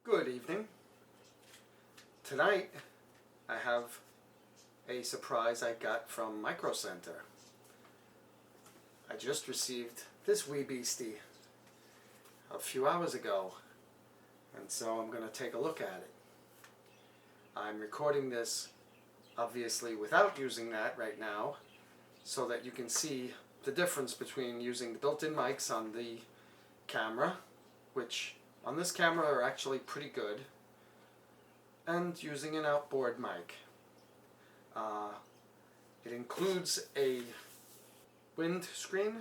Good evening. Tonight I have a surprise I got from MicroCenter. I just received this wee beastie a few hours ago, and so I'm going to take a look at it. I'm recording this obviously without using that right now so that you can see the difference between using the built-in mics on the camera, which on this camera are actually pretty good, and using an outboard mic. It includes a wind screen,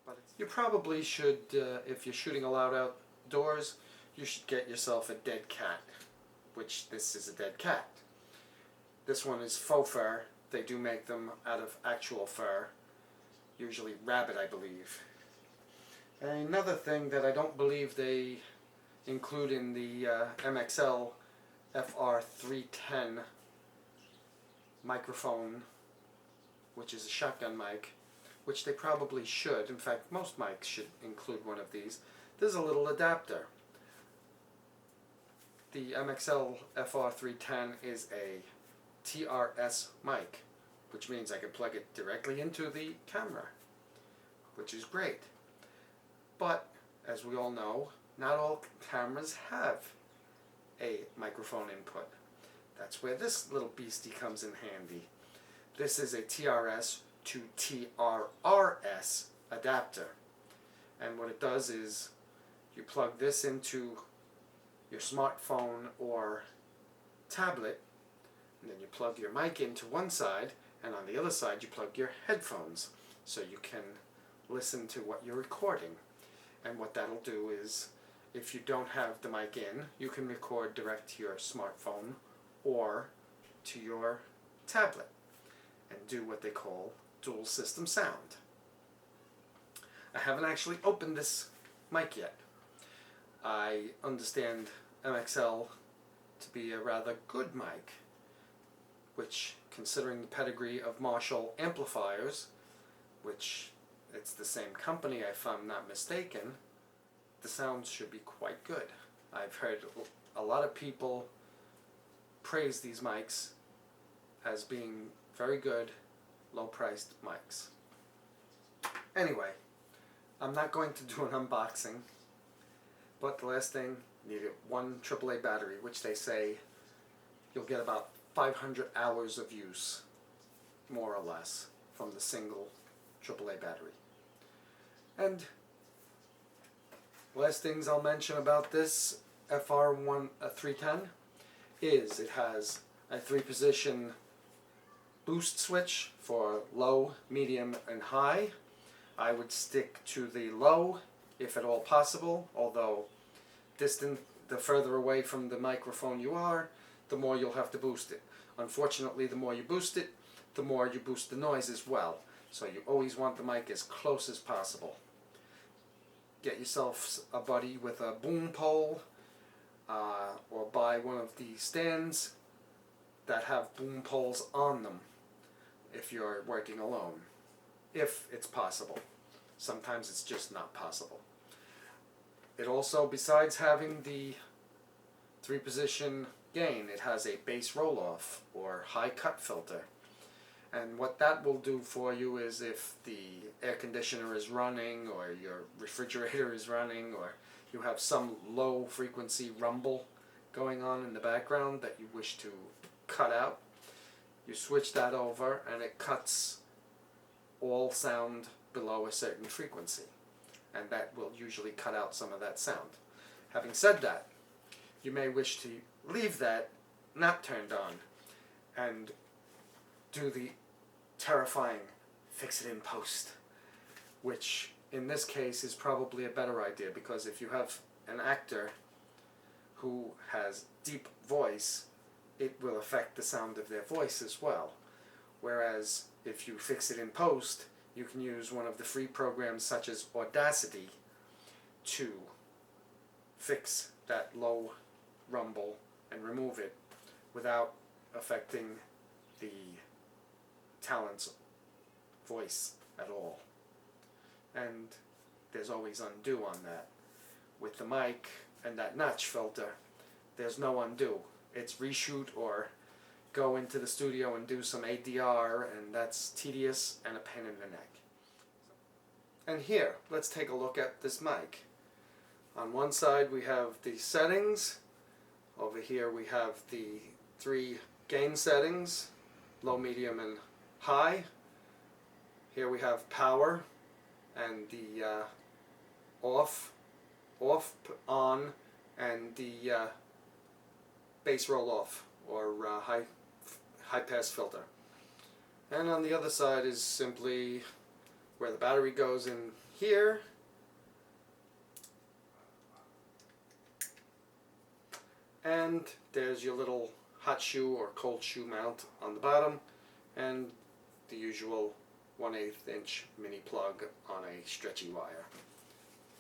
but you probably should, if you're shooting a lot outdoors, you should get yourself a dead cat, which this is a dead cat. This one is faux fur. They do make them out of actual fur, usually rabbit, I believe. Another thing that I don't believe they include in the MXL FR-310 microphone, which is a shotgun mic, which they probably should. In fact, most mics should include one of these. There's a little adapter. The MXL FR-310 is a TRS mic, which means I can plug it directly into the camera, which is great. But, as we all know, not all cameras have a microphone input. That's where this little beastie comes in handy. This is a TRS to TRRS adapter. And what it does is you plug this into your smartphone or tablet, and then you plug your mic into one side, and on the other side you plug your headphones so you can listen to what you're recording. And what that'll do is, if you don't have the mic in, you can record direct to your smartphone or to your tablet and do what they call dual system sound. I haven't actually opened this mic yet. I understand MXL to be a rather good mic, which, considering the pedigree of Marshall amplifiers, which it's the same company if I'm not mistaken, the sounds should be quite good. I've heard a lot of people praise these mics as being very good, low-priced mics. Anyway, I'm not going to do an unboxing, but the last thing, you need one AAA battery, which they say you'll get about 500 hours of use, more or less, from the single AAA battery. And last things I'll mention about this FR-310 is it has a 3-position boost switch for low, medium, and high. I would stick to the low if at all possible, although the further away from the microphone you are, the more you'll have to boost it. Unfortunately, the more you boost it, the more you boost the noise as well. So you always want the mic as close as possible. Get yourself a buddy with a boom pole, or buy one of the stands that have boom poles on them if you're working alone, if it's possible. Sometimes it's just not possible. It also, besides having the 3-position gain, it has a bass roll-off or high cut filter. And what that will do for you is, if the air conditioner is running or your refrigerator is running, or you have some low frequency rumble going on in the background that you wish to cut out, you switch that over and it cuts all sound below a certain frequency. And that will usually cut out some of that sound. Having said that, you may wish to leave that not turned on and do the terrifying fix it in post, which in this case is probably a better idea, because if you have an actor who has deep voice, it will affect the sound of their voice as well. Whereas if you fix it in post, you can use one of the free programs such as Audacity to fix that low rumble and remove it without affecting the talent's voice at all. And there's always undo on that. With the mic and that notch filter, there's no undo. It's reshoot or go into the studio and do some ADR, and that's tedious and a pain in the neck. And here, let's take a look at this mic. On one side we have the settings. Over here we have the 3 gain settings, low, medium, and high. Here we have power and the off, on, and the bass roll off, or high pass filter. And on the other side is simply where the battery goes in here. And there's your little hot shoe or cold shoe mount on the bottom, and the usual 1/8 inch mini plug on a stretchy wire.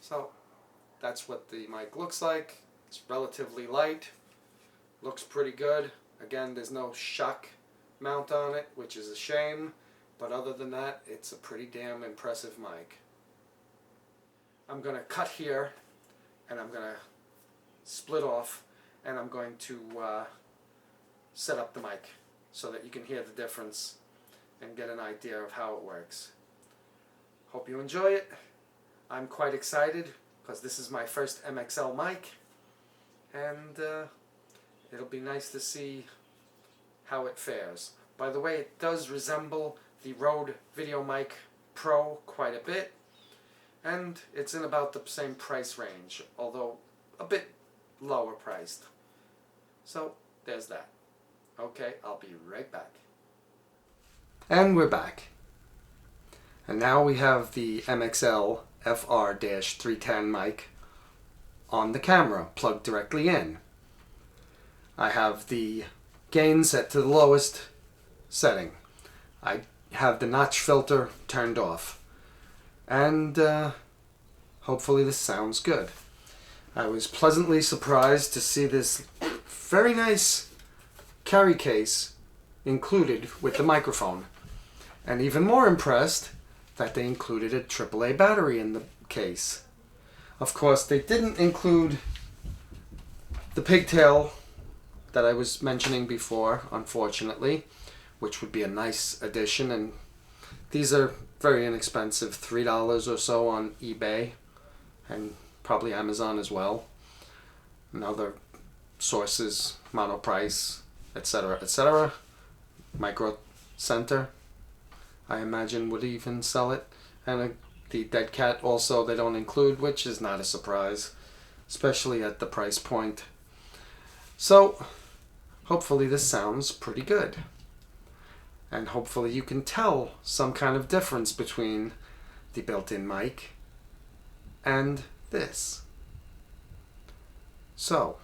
So that's what the mic looks like. It's relatively light, looks pretty good. Again, there's no shock mount on it, which is a shame, but other than that, it's a pretty damn impressive mic. I'm going to cut here, and I'm going to split off, and I'm going to set up the mic so that you can hear the difference and get an idea of how it works. Hope you enjoy it. I'm quite excited because this is my first MXL mic, and it'll be nice to see how it fares. By the way, it does resemble the Rode VideoMic Pro quite a bit, and it's in about the same price range, although a bit lower priced. So there's that. Okay, I'll be right back. And we're back. And now we have the MXL FR-310 mic on the camera, plugged directly in. I have the gain set to the lowest setting. I have the notch filter turned off. And hopefully this sounds good. I was pleasantly surprised to see this very nice carry case included with the microphone. And even more impressed that they included a AAA battery in the case. Of course, they didn't include the pigtail that I was mentioning before, unfortunately, which would be a nice addition. And these are very inexpensive, $3 or so on eBay, and probably Amazon as well, and other sources, Monoprice, etc., etc. MicroCenter, I imagine, would even sell it. And the Dead Cat also they don't include, which is not a surprise, especially at the price point. So hopefully this sounds pretty good. And hopefully you can tell some kind of difference between the built-in mic and this. So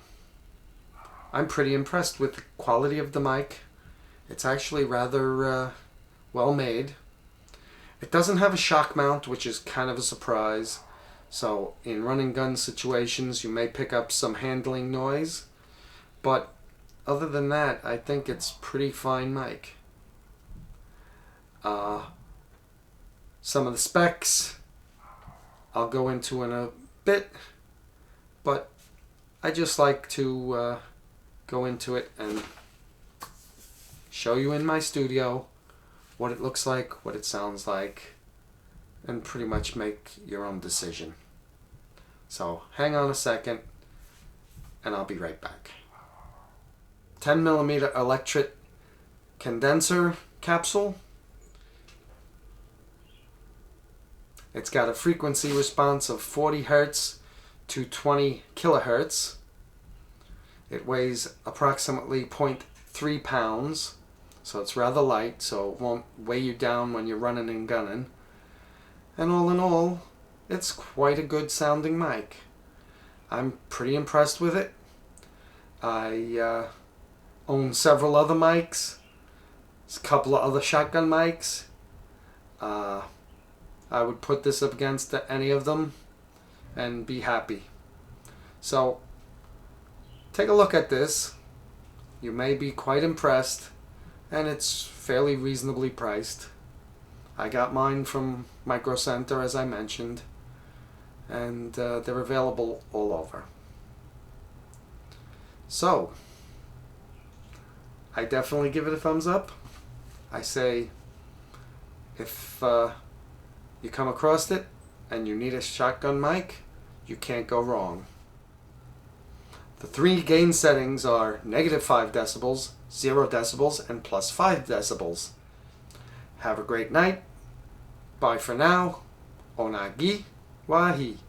I'm pretty impressed with the quality of the mic. It's actually rather well made. It doesn't have a shock mount, which is kind of a surprise. So in run and gun situations you may pick up some handling noise. But other than that, I think it's pretty fine mic. Some of the specs I'll go into in a bit, but I just like to go into it and show you in my studio what it looks like, what it sounds like, and pretty much make your own decision. So hang on a second and I'll be right back. 10mm Electret Condenser capsule. It's got a frequency response of 40 Hz to 20 kilohertz. It weighs approximately 0.3 pounds, so it's rather light, so it won't weigh you down when you're running and gunning. And all in all, it's quite a good sounding mic. I'm pretty impressed with it. I own several other mics. There's a couple of other shotgun mics. I would put this up against any of them and be happy. So take a look at this. You may be quite impressed, and it's fairly reasonably priced. I got mine from MicroCenter, as I mentioned, and they're available all over. So, I definitely give it a thumbs up. I say, if you come across it and you need a shotgun mic, you can't go wrong. The 3 gain settings are -5 decibels, 0 decibels, and +5 decibels. Have a great night. Bye for now. Onagi Wahi.